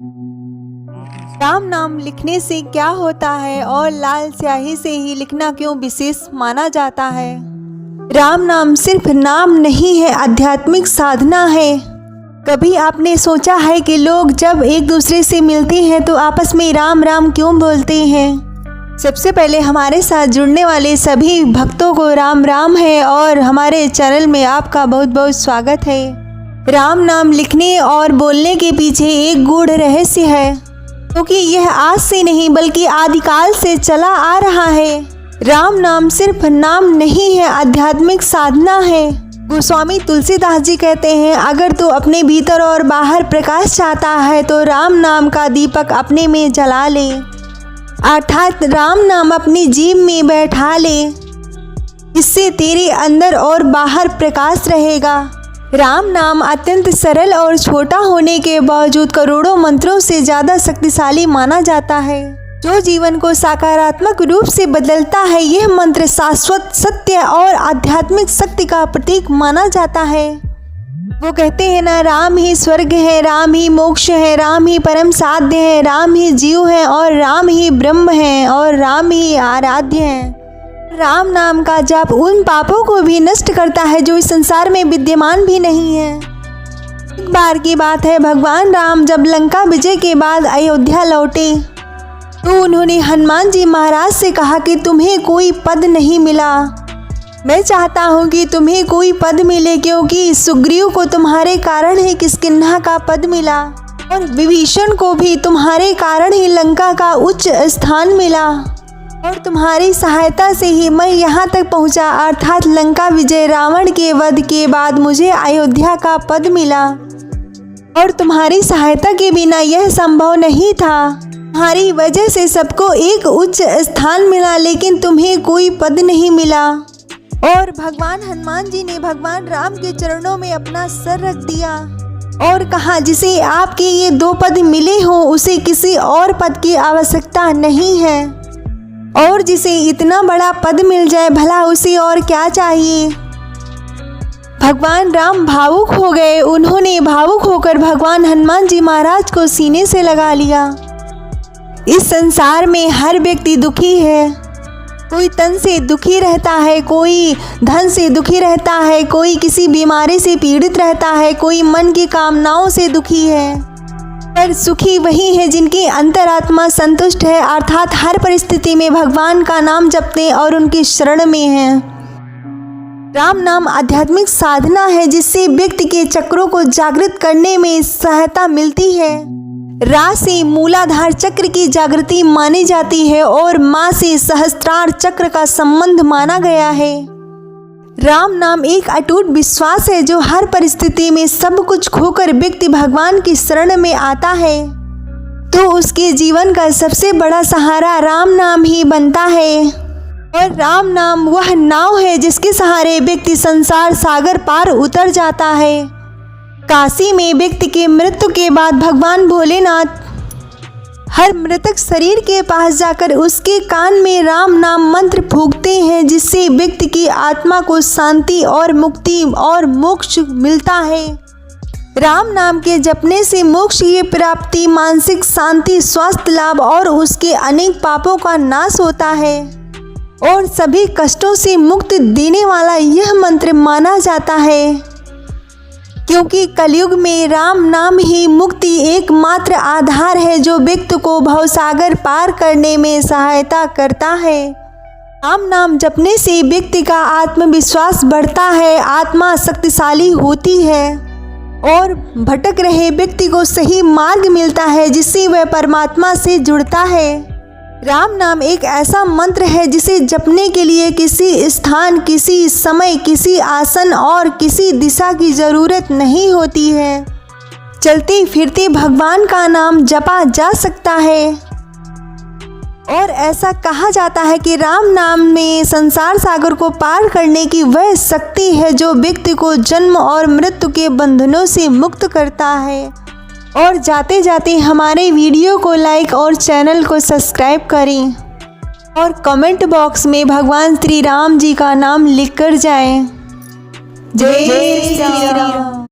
राम नाम लिखने से क्या होता है और लाल स्याही से ही लिखना क्यों विशेष माना जाता है? राम नाम सिर्फ नाम नहीं है, आध्यात्मिक साधना है। कभी आपने सोचा है कि लोग जब एक दूसरे से मिलते हैं तो आपस में राम राम क्यों बोलते हैं? सबसे पहले हमारे साथ जुड़ने वाले सभी भक्तों को राम राम है और हमारे चैनल में आपका बहुत बहुत स्वागत है। राम नाम लिखने और बोलने के पीछे एक गूढ़ रहस्य है, क्योंकि यह आज से नहीं बल्कि आदिकाल से चला आ रहा है। राम नाम सिर्फ नाम नहीं है, आध्यात्मिक साधना है। गोस्वामी तुलसीदास जी कहते हैं, अगर तू अपने भीतर और बाहर प्रकाश चाहता है तो राम नाम का दीपक अपने में जला ले, अर्थात राम नाम अपनी जीभ में बैठा ले। इससे तेरे अंदर और बाहर प्रकाश रहेगा। राम नाम अत्यंत सरल और छोटा होने के बावजूद करोड़ों मंत्रों से ज़्यादा शक्तिशाली माना जाता है, जो जीवन को सकारात्मक रूप से बदलता है। यह मंत्र शाश्वत सत्य और आध्यात्मिक शक्ति का प्रतीक माना जाता है। वो कहते हैं ना, राम ही स्वर्ग है, राम ही मोक्ष है, राम ही परम साध्य है, राम ही जीव है और राम ही ब्रह्म है और राम ही आराध्य है। राम नाम का जाप उन पापों को भी नष्ट करता है जो इस संसार में विद्यमान भी नहीं है। एक बार की बात है, भगवान राम जब लंका विजय के बाद अयोध्या लौटे तो उन्होंने हनुमान जी महाराज से कहा कि तुम्हें कोई पद नहीं मिला। मैं चाहता हूँ कि तुम्हें कोई पद मिले, क्योंकि सुग्रीव को तुम्हारे कारण ही किष्किंधा का पद मिला और विभीषण को भी तुम्हारे कारण ही लंका का उच्च स्थान मिला और तुम्हारी सहायता से ही मैं यहाँ तक पहुँचा, अर्थात लंका विजय। रावण के वध के बाद मुझे अयोध्या का पद मिला और तुम्हारी सहायता के बिना यह संभव नहीं था। तुम्हारी वजह से सबको एक उच्च स्थान मिला, लेकिन तुम्हें कोई पद नहीं मिला। और भगवान हनुमान जी ने भगवान राम के चरणों में अपना सर रख दिया और कहा, जिसे आपके ये 2 पद मिले हो उसे किसी और पद की आवश्यकता नहीं है, और जिसे इतना बड़ा पद मिल जाए भला उसे और क्या चाहिए। भगवान राम भावुक हो गए। उन्होंने भावुक होकर भगवान हनुमान जी महाराज को सीने से लगा लिया। इस संसार में हर व्यक्ति दुखी है। कोई तन से दुखी रहता है, कोई धन से दुखी रहता है, कोई किसी बीमारी से पीड़ित रहता है, कोई मन की कामनाओं से दुखी है। पर सुखी वही है जिनकी अंतरात्मा संतुष्ट है, अर्थात हर परिस्थिति में भगवान का नाम जपते और उनकी शरण में हैं। राम नाम आध्यात्मिक साधना है जिससे व्यक्ति के चक्रों को जागृत करने में सहायता मिलती है। रा से मूलाधार चक्र की जागृति मानी जाती है और माँ से सहस्त्रार चक्र का संबंध माना गया है। राम नाम एक अटूट विश्वास है जो हर परिस्थिति में सब कुछ खोकर व्यक्ति भगवान की शरण में आता है तो उसके जीवन का सबसे बड़ा सहारा राम नाम ही बनता है। और राम नाम वह नाव है जिसके सहारे व्यक्ति संसार सागर पार उतर जाता है। काशी में व्यक्ति के मृत्यु के बाद भगवान भोलेनाथ हर मृतक शरीर के पास जाकर उसके कान में राम नाम मंत्र फूंकते हैं, जिससे व्यक्ति की आत्मा को शांति और मुक्ति और मोक्ष मिलता है। राम नाम के जपने से मोक्ष की प्राप्ति, मानसिक शांति, स्वास्थ्य लाभ और उसके अनेक पापों का नाश होता है और सभी कष्टों से मुक्ति देने वाला यह मंत्र माना जाता है, क्योंकि कलयुग में राम नाम ही मुक्ति एकमात्र आधार है जो व्यक्ति को भवसागर पार करने में सहायता करता है। राम नाम जपने से व्यक्ति का आत्मविश्वास बढ़ता है, आत्मा शक्तिशाली होती है और भटक रहे व्यक्ति को सही मार्ग मिलता है, जिससे वह परमात्मा से जुड़ता है। राम नाम एक ऐसा मंत्र है जिसे जपने के लिए किसी स्थान, किसी समय, किसी आसन और किसी दिशा की जरूरत नहीं होती है। चलते फिरते भगवान का नाम जपा जा सकता है और ऐसा कहा जाता है कि राम नाम में संसार सागर को पार करने की वह शक्ति है जो व्यक्ति को जन्म और मृत्यु के बंधनों से मुक्त करता है। और जाते जाते हमारे वीडियो को लाइक और चैनल को सब्सक्राइब करें और कमेंट बॉक्स में भगवान श्री राम जी का नाम लिखकर जाएं। जय श्री राम।